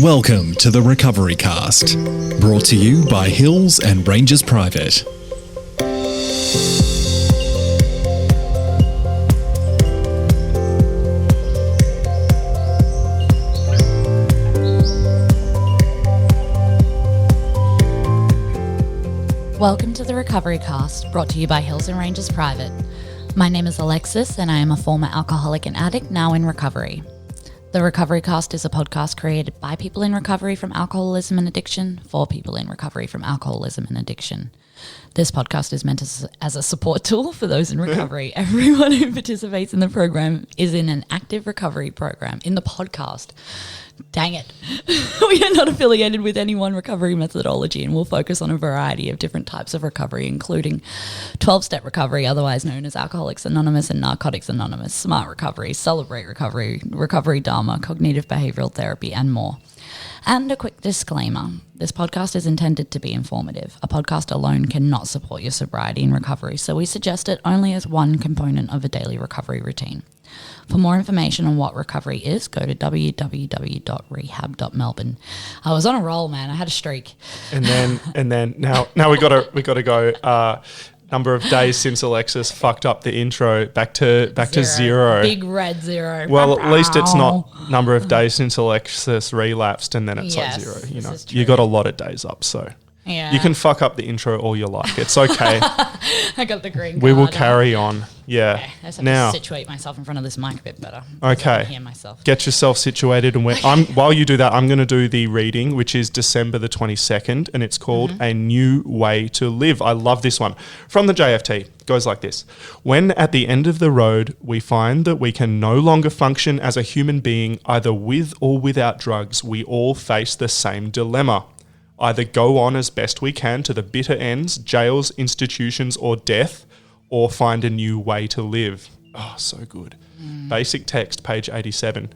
Welcome to the Recovery Cast, brought to you by Hills and Rangers Private. Welcome to the Recovery Cast, brought to you by Hills and Rangers Private. My name is Alexis, and I am a former alcoholic and addict now in recovery. The Recovery Cast is a podcast created by people in recovery from alcoholism and addiction for people in recovery from alcoholism and addiction. This podcast is meant as a support tool for those in recovery. Everyone who participates in the program is in an active recovery program. In the podcast, dang it, we are not affiliated with any one recovery methodology, and we'll focus on a variety of different types of recovery, including 12-step recovery, otherwise known as Alcoholics Anonymous and Narcotics Anonymous, Smart Recovery, Celebrate Recovery, Recovery Dharma, Cognitive Behavioral Therapy, and more. And a quick disclaimer, this podcast is intended to be informative. A podcast alone cannot support your sobriety and recovery, so we suggest it only as one component of a daily recovery routine. For more information on what recovery is, go to www.rehab.melbourne. I was on a roll, man. I had a streak. And then now we gotta go. Number of days since Alexis fucked up the intro back to zero. Big red zero. Well, at least it's not number of days since Alexis relapsed and then it's like zero. You know, you got a lot of days up, so. Yeah. You can fuck up the intro all you like. It's okay. I got the green card. We will carry on. Yeah. Okay. I just have to situate myself in front of this mic a bit better. Okay. I can hear myself. Get yourself situated. And while you do that, I'm going to do the reading, which is December the 22nd, and it's called A New Way to Live. I love this one. From the JFT. It goes like this. When at the end of the road, we find that we can no longer function as a human being, either with or without drugs, we all face the same dilemma. Either go on as best we can to the bitter ends, jails, institutions, or death, or find a new way to live. Oh, so good. Basic text, page 87.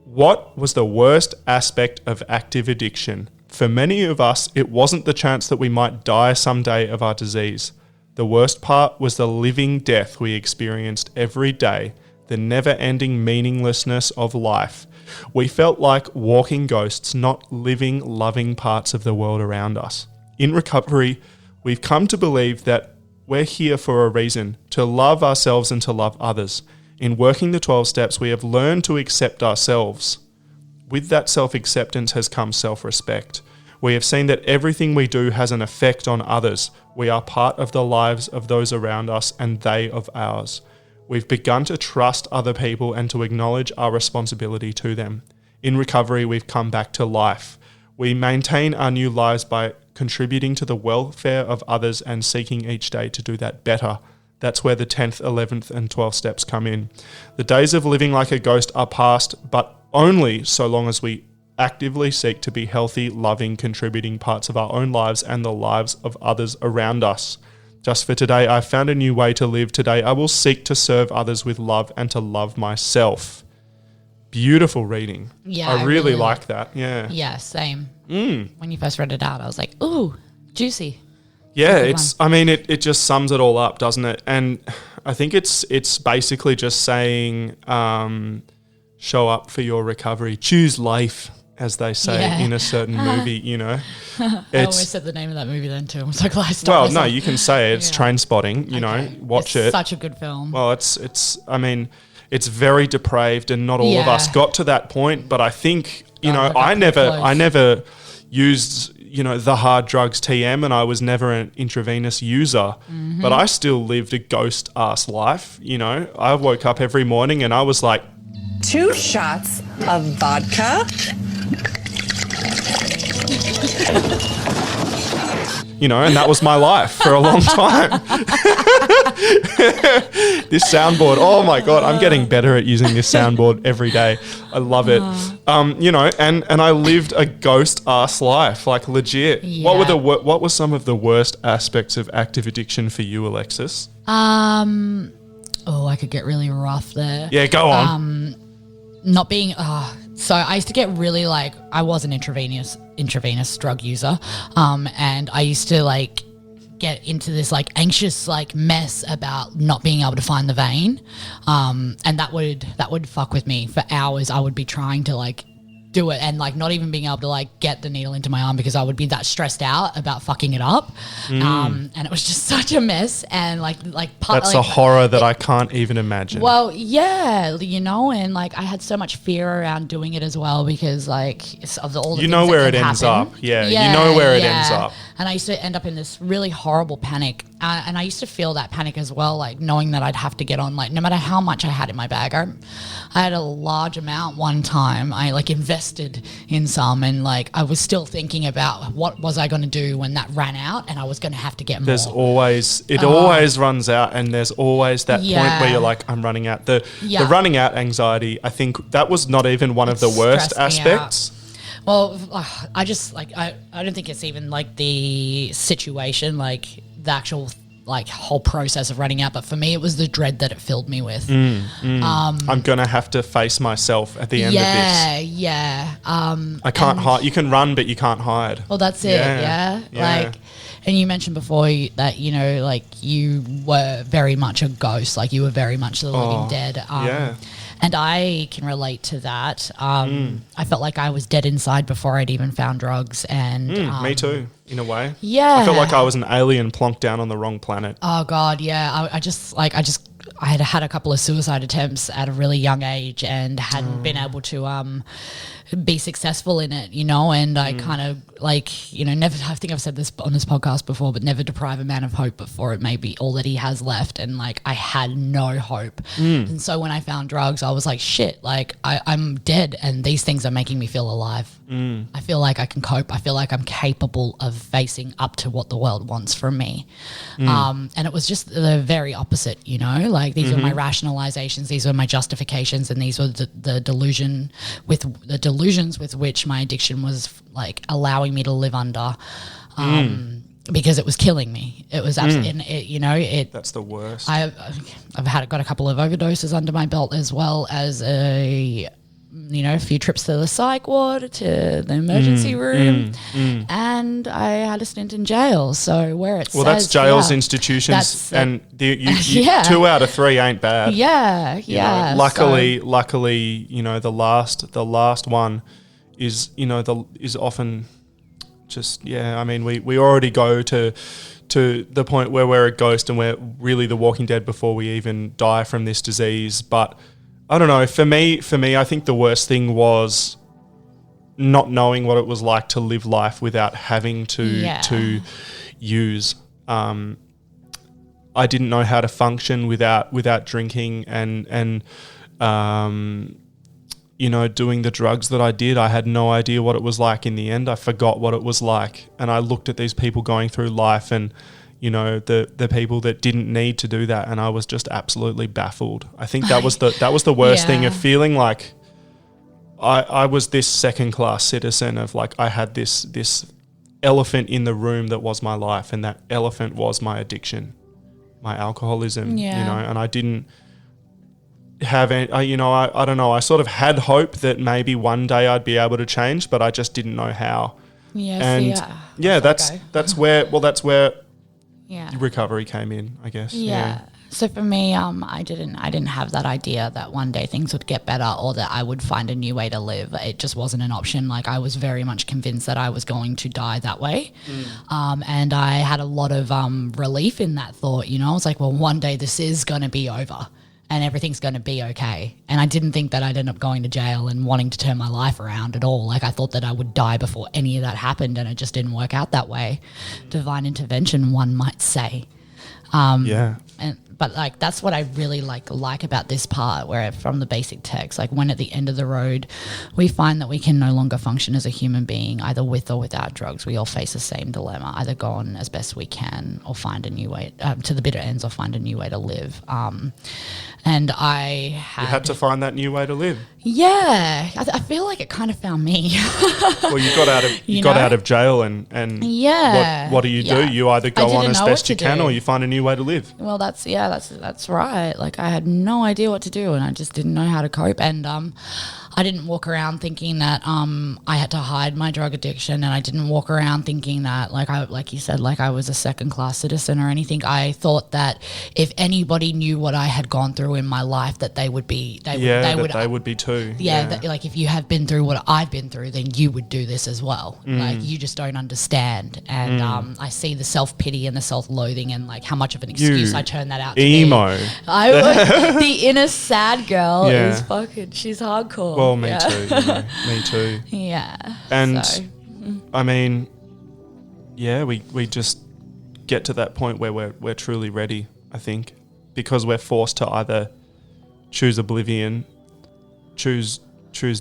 What was the worst aspect of active addiction? For many of us, it wasn't the chance that we might die someday of our disease. The worst part was the living death we experienced every day, the never-ending meaninglessness of life. We felt like walking ghosts, not living, loving parts of the world around us. In recovery, we've come to believe that we're here for a reason, to love ourselves and to love others. In working the 12 steps, we have learned to accept ourselves. With that self-acceptance has come self-respect. We have seen that everything we do has an effect on others. We are part of the lives of those around us and they of ours. We've begun to trust other people and to acknowledge our responsibility to them. In recovery, we've come back to life. We maintain our new lives by contributing to the welfare of others and seeking each day to do that better. That's where the 10th, 11th and 12th steps come in. The days of living like a ghost are past, but only so long as we actively seek to be healthy, loving, contributing parts of our own lives and the lives of others around us. Just for today, I've found a new way to live. Today, I will seek to serve others with love and to love myself. Beautiful reading. Yeah, I really like that. Yeah. Yeah, same. When you first read it out, I was like, ooh, juicy. Yeah, it just sums it all up, doesn't it? And I think it's basically just saying, show up for your recovery. Choose life, as they say in a certain movie, you know. I almost said the name of that movie then too. I was like, well, no, you can say it. It's Trainspotting, you know, watch it. It's such a good film. Well, it's very depraved and not all of us got to that point, but I think, you know, I never used, you know, the hard drugs TM and I was never an intravenous user, but I still lived a ghost ass life, you know. I woke up every morning and I was like, 2 shots of vodka. You know, and that was my life for a long time. This soundboard, oh my God, I'm getting better at using this soundboard every day. I love it. You know, and I lived a ghost ass life, like legit. Yeah. What were some of the worst aspects of active addiction for you, Alexis? I could get really rough there. Yeah, go on. Not being so I used to get really I was an intravenous drug user, and I used to get into this anxious mess about not being able to find the vein, and that would fuck with me for hours. I would be trying to do it, and like not even being able to like get the needle into my arm because I would be that stressed out about fucking it up. And it was just such a mess. And that's a horror that I can't even imagine. Well, yeah, you know, and like I had so much fear around doing it as well because like of all the you things know that where it could ends happen. up. Yeah, you know where it ends up. And I used to end up in this really horrible panic. And I used to feel that panic as well, like knowing that I'd have to get on, like no matter how much I had in my bag. I had a large amount one time. I like invested in some, and like I was still thinking about what was I going to do when that ran out, and I was going to have to get more. There's always, always runs out, and there's always that point where you're like, I'm running out. The running out anxiety, I think that was not even one of the worst aspects. Well, I just like I don't think it's even like the situation, like the actual like whole process of running out, but for me it was the dread that it filled me with. I'm gonna have to face myself at the end of this. I can't hide. You can run, but you can't hide. Well, that's it. Yeah. Like, and you mentioned before that you know, like you were very much a ghost, like you were very much the living dead. And I can relate to that. I felt like I was dead inside before I'd even found drugs. And me too, in a way. Yeah. I felt like I was an alien plonked down on the wrong planet. Oh God, yeah. I had a couple of suicide attempts at a really young age and hadn't been able to be successful in it, you know, and I kind of like, you know, never, I think I've said this on this podcast before, but never deprive a man of hope before it may be all that he has left. And like, I had no hope. And so when I found drugs, I was like, shit, like I'm dead and these things are making me feel alive. I feel like I can cope. I feel like I'm capable of facing up to what the world wants from me. And it was just the very opposite, you know, like these were my rationalizations, these were my justifications, and these were the delusions with which my addiction was like allowing me to live under, because it was killing me. It was absolutely, you know, that's the worst. I've got a couple of overdoses under my belt, as well as a few trips to the psych ward, to the emergency room, and I had a stint in jail. So where it says, that's jails, institutions, and you 2 out of 3 ain't bad. You know, luckily, you know, the last one is, you know, is often just, I mean, we already go to the point where we're a ghost and we're really the Walking Dead before we even die from this disease. But I don't know, for me, I think the worst thing was not knowing what it was like to live life without having to use. I didn't know how to function without drinking and you know, doing the drugs that I did. I had no idea what it was like in the end. I forgot what it was like. And I looked at these people going through life and, you know, the people that didn't need to do that, and I was just absolutely baffled. I think that was the worst thing, of feeling like I was this second-class citizen, of like I had this elephant in the room that was my life, and that elephant was my addiction, my alcoholism, you know, and I didn't have any, you know, I don't know, I sort of had hope that maybe one day I'd be able to change, but I just didn't know how. That's where recovery came in, I guess. So for me, I didn't have that idea that one day things would get better or that I would find a new way to live. It just wasn't an option. Like, I was very much convinced that I was going to die that way. And I had a lot of relief in that thought, you know. I was like, well, one day this is going to be over and everything's going to be okay. And I didn't think that I'd end up going to jail and wanting to turn my life around at all. Like, I thought that I would die before any of that happened, and it just didn't work out that way. Divine intervention, one might say. But like, that's what I really like about this part, where from the basic text, like, when at the end of the road we find that we can no longer function as a human being, either with or without drugs, we all face the same dilemma: either go on as best we can or find a new way to the bitter ends, or find a new way to live. And I had to find that new way to live. I feel like it kind of found me. Well, you got out of jail, and what do? You either go on as best you can, or you find a new way to live. Well, that's right. Like, I had no idea what to do, and I just didn't know how to cope. And I didn't walk around thinking that I had to hide my drug addiction, and I didn't walk around thinking that like you said, like I was a second class citizen or anything. I thought that if anybody knew what I had gone through in my life, that they would be they would be too. Like if you have been through what I've been through, then you would do this as well. Like you just don't understand. And I see the self-pity and the self-loathing and like how much of an excuse I turn that out to emo. The inner sad girl is fucking, she's hardcore. Well, me too. Me too. Yeah. And I mean, we just get to that point where we're truly ready, I think, because we're forced to either choose oblivion, choose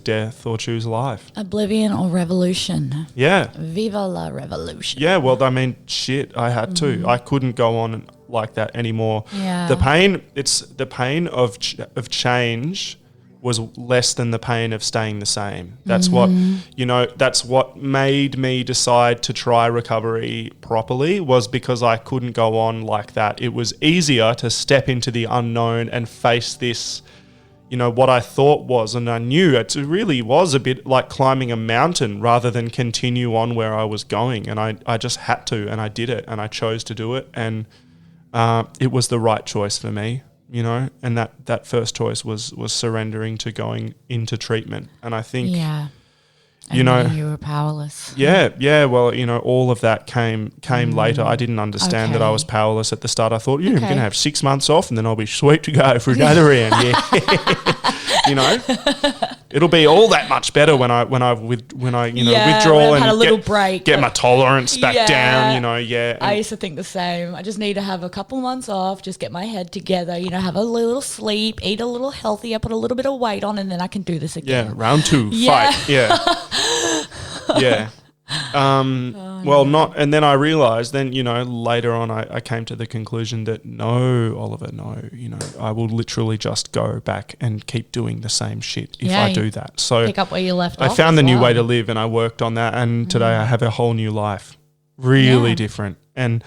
death, or choose life. Oblivion or revolution. Yeah. Viva la revolution. Yeah, well, I mean, shit, I had to. I couldn't go on like that anymore. Yeah. The pain of change was less than the pain of staying the same. That's that's what made me decide to try recovery properly, was because I couldn't go on like that. It was easier to step into the unknown and face this, what I thought was, and I knew it really was a bit like climbing a mountain rather than continue on where I was going. And I just had to, and I did it, and I chose to do it. And it was the right choice for me. And that first choice was surrendering to going into treatment. And I think, you were powerless. Yeah. Well, all of that came later. I didn't understand that I was powerless at the start. I thought, I'm going to have 6 months off and then I'll be sweet to go for another round. Yeah. It'll be all that much better when I withdraw and get my tolerance back down. I used to think the same. I just need to have a couple months off, just get my head together, have a little sleep, eat a little healthier, put a little bit of weight on, and then I can do this again. Yeah, round 2, fight. Yeah. Yeah. And then I realized later on I came to the conclusion that no, Oliver, no, I will literally just go back and keep doing the same shit if I do that. So pick up where you left off. I found the new way to live, and I worked on that, and today I have a whole new life, really different. And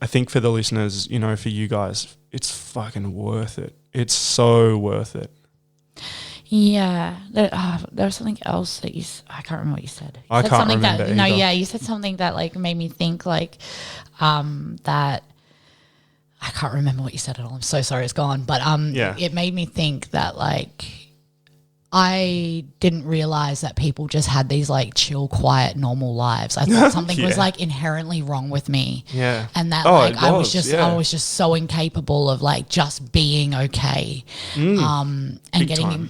I think for the listeners, for you guys, it's fucking worth it. It's so worth it. Yeah, there was something else that I can't remember what you said. I can't remember either. No, you said something that like made me think that I can't remember what you said at all. I'm so sorry, it's gone. But it made me think that like I didn't realize that people just had these like chill, quiet, normal lives. I thought something was like inherently wrong with me. Yeah. And that I was just so incapable of like just being okay. And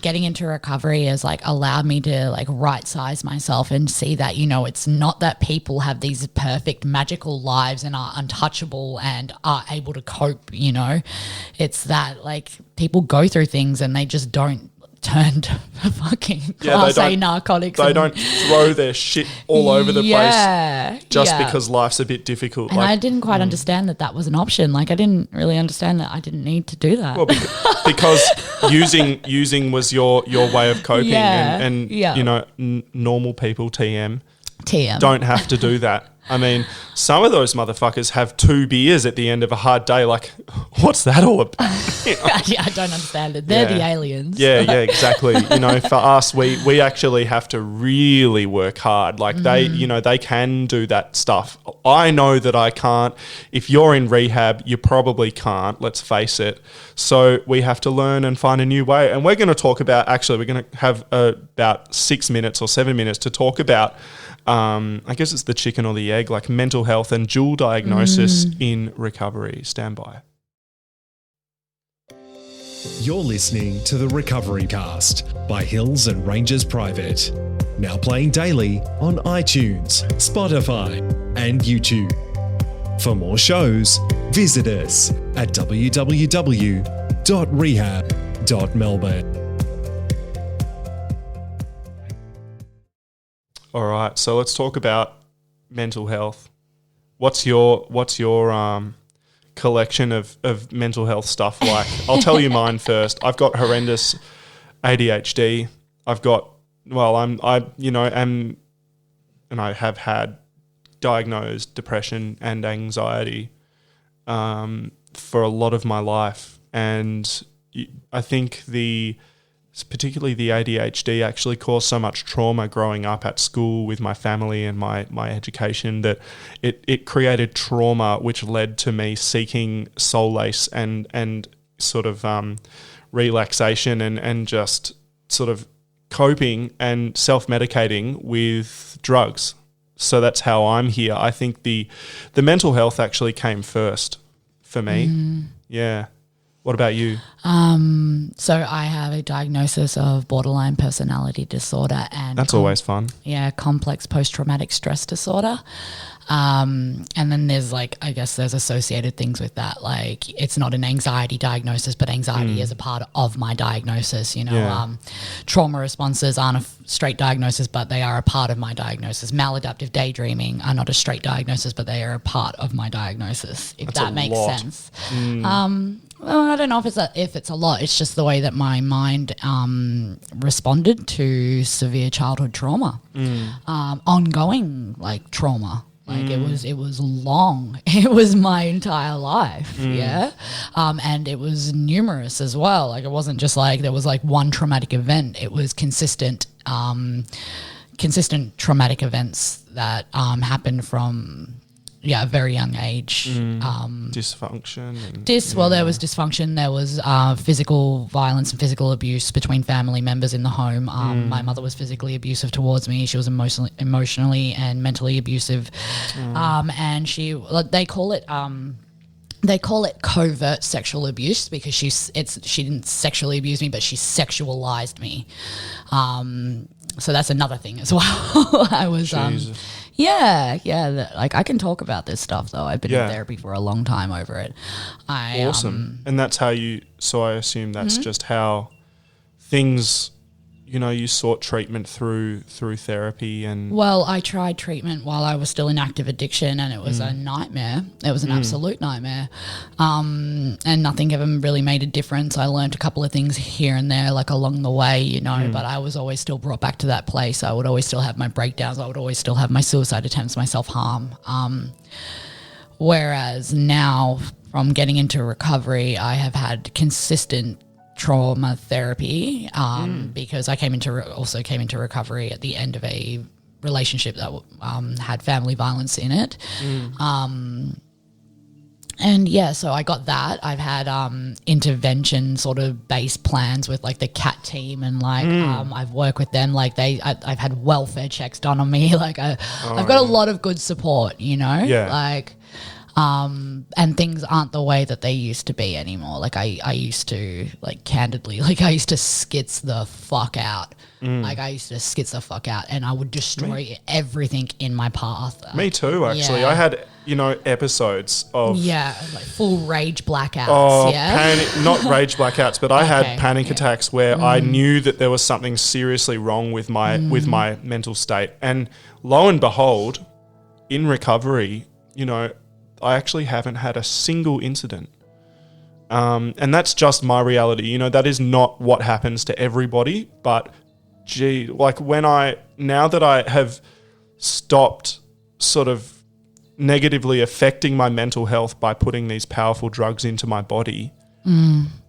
getting into recovery has like allowed me to like right size myself and see that, it's not that people have these perfect magical lives and are untouchable and are able to cope, It's that like people go through things and they just don't turn to fucking class A narcotics. They don't throw their shit all over the place just because life's a bit difficult. And I didn't quite understand that was an option. Like I didn't really understand that I didn't need to do that. Well, because using was your way of coping, and normal people TM don't have to do that. I mean, some of those motherfuckers have 2 beers at the end of a hard day. Like, what's that all about? I don't understand it. They're the aliens. Yeah, exactly. For us, we actually have to really work hard. Like they can do that stuff. I know that I can't. If you're in rehab, you probably can't. Let's face it. So we have to learn and find a new way. And we're going to talk about, we're going to have about 6 minutes or 7 minutes to talk about, I guess it's the chicken or the egg, like mental health and dual diagnosis in recovery. Stand by. You're listening to the Recovery Cast by Hills and Rangers Private. Now playing daily on iTunes, Spotify, and YouTube. For more shows, visit us at www.rehab.melbourne. All right, so let's talk about mental health. What's your collection of mental health stuff like? I'll tell you mine first. I've got horrendous ADHD. And I have had diagnosed depression and anxiety for a lot of my life. And I think the particularly the ADHD, actually caused so much trauma growing up at school with my family and my education that it created trauma, which led to me seeking solace and sort of relaxation and just sort of coping and self-medicating with drugs. So that's how I'm here. I think the mental health actually came first for me. Yeah. What about you? So I have a diagnosis of borderline personality disorder and that's always fun. Yeah, complex post-traumatic stress disorder. And then there's there's associated things with that. Like it's not an anxiety diagnosis, but anxiety is a part of my diagnosis. Trauma responses aren't a straight diagnosis, but they are a part of my diagnosis. Maladaptive daydreaming are not a straight diagnosis, but they are a part of my diagnosis, if that makes sense. Well, I don't know if it's a lot. It's just the way that my mind responded to severe childhood trauma, ongoing trauma. It was long. It was my entire life. And it was numerous as well. It wasn't just there was one traumatic event. It was consistent traumatic events that happened from a very young age. Dysfunction. There was dysfunction. There was physical violence and physical abuse between family members in the home. My mother was physically abusive towards me. She was emotionally and mentally abusive. And they call it covert sexual abuse because she didn't sexually abuse me, but she sexualized me. So that's another thing as well. I was Jesus. I can talk about this stuff though. I've been in therapy for a long time over it. Awesome. And that's how so I assume that's just how things, you sought treatment through therapy and... Well, I tried treatment while I was still in active addiction and it was a nightmare. It was an absolute nightmare. And nothing ever really made a difference. I learned a couple of things here and there along the way, but I was always still brought back to that place. I would always still have my breakdowns. I would always still have my suicide attempts, my self-harm. Whereas now from getting into recovery, I have had consistent trauma therapy because I came into recovery at the end of a relationship that had family violence in it. So I got that. I've had intervention sort of based plans with the CAT team and I've worked with them. I've had welfare checks done on me. I've got a lot of good support, and things aren't the way that they used to be anymore. I used to candidly, I used to skits the fuck out. I used to skits the fuck out and I would destroy everything in my path. Me too, actually. I had, episodes of... full rage blackouts. Not rage blackouts, but I had panic attacks where I knew that there was something seriously wrong with my mental state. And lo and behold, in recovery, I actually haven't had a single incident. And that's just my reality. That is not what happens to everybody. But now that I have stopped sort of negatively affecting my mental health by putting these powerful drugs into my body,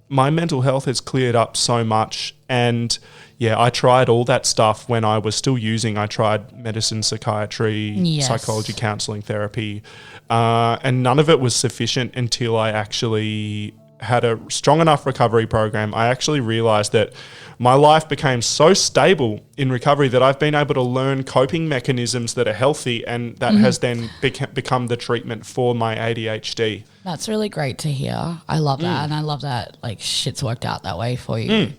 my mental health has cleared up so much. And I tried all that stuff when I was still using. I tried medicine, psychiatry, psychology, counseling, therapy, and none of it was sufficient until I actually had a strong enough recovery program. I actually realized that my life became so stable in recovery that I've been able to learn coping mechanisms that are healthy, and that has then become the treatment for my ADHD. That's really great to hear. I love that. And I love that shit's worked out that way for you.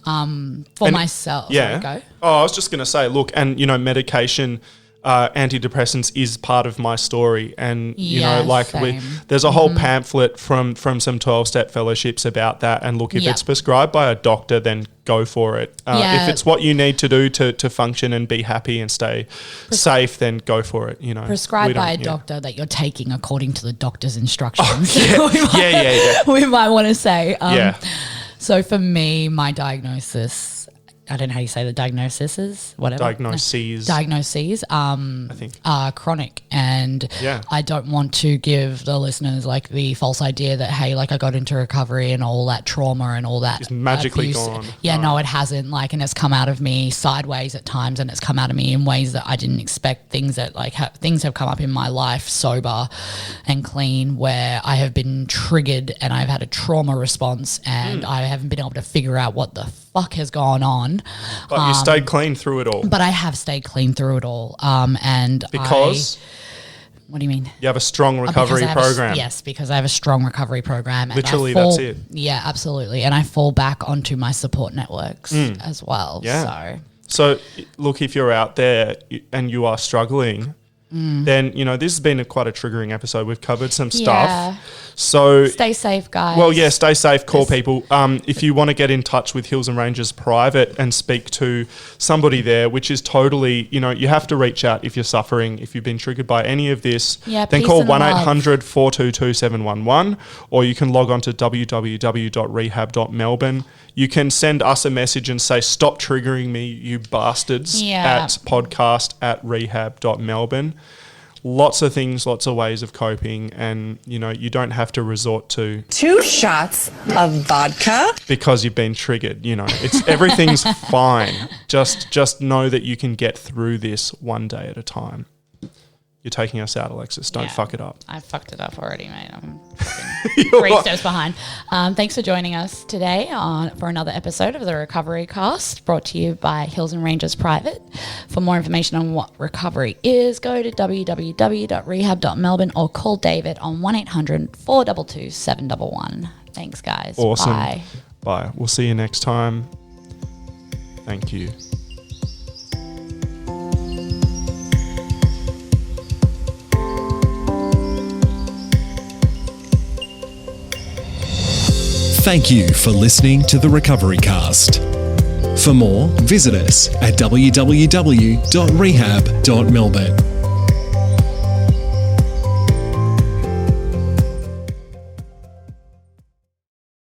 Myself. Yeah. Sorry, go. Oh, I was just going to say, look, and medication, antidepressants is part of my story. And, there's a whole pamphlet from some 12-step fellowships about that. And look, if it's prescribed by a doctor, then go for it. If it's what you need to do to function and be happy and stay safe, then go for it. Prescribed by a doctor that you're taking according to the doctor's instructions. Yeah. We might want to say. So for me, my diagnosis I don't know how you say the diagnoses, whatever. Diagnoses. Diagnoses I think. are chronic. And I don't want to give the listeners like the false idea that, hey, like I got into recovery and all that trauma and all that. It's magically abuse. gone. Yeah, No. no, it hasn't. Like, and it's come out of me sideways at times, and it's come out of me in ways that I didn't expect. Things that like things have come up in my life sober and clean where I have been triggered and I've had a trauma response and I haven't been able to figure out what the fuck has gone on. But you stayed clean through it all. But I have stayed clean through it all. And Because what do you mean? you have a strong recovery Because I have program. yes, because I have a strong recovery program. And Literally, I fall, that's it. Yeah, absolutely. And I fall back onto my support networks as well. Yeah. So, look, if you're out there and you are struggling, then, you know, this has been quite a triggering episode. We've covered some stuff. Yeah. So Stay safe, guys. well, yeah, stay safe, call people. If you want to get in touch with Hills and Rangers Private and speak to somebody there, which is totally, you know, you have to reach out if you're suffering, if you've been triggered by any of this, Yeah, then peace call and love. 1-800-422-711, or you can log on to www.rehab.melbourne. You can send us a message and say, stop triggering me, you bastards, Yeah. at podcast@rehab.melbourne. Lots of things, lots of ways of coping, and, you know, you don't have to resort to 2 shots of vodka. because you've been triggered. You know, it's everything's fine. Just know that you can get through this one day at a time. You're taking us out, Alexis. Don't Yeah. fuck it up. I fucked it up already, mate. I'm You're 3 right. steps behind. Thanks for joining us today for another episode of the Recovery Cast, brought to you by Hills and Rangers Private. For more information on what recovery is, go to www.rehab.melbourne or call David on 1-800-422-711. Thanks, guys. Awesome. Bye. Bye. We'll see you next time. Thank you. Thank you for listening to the Recovery Cast. For more, visit us at www.rehab.melbourne.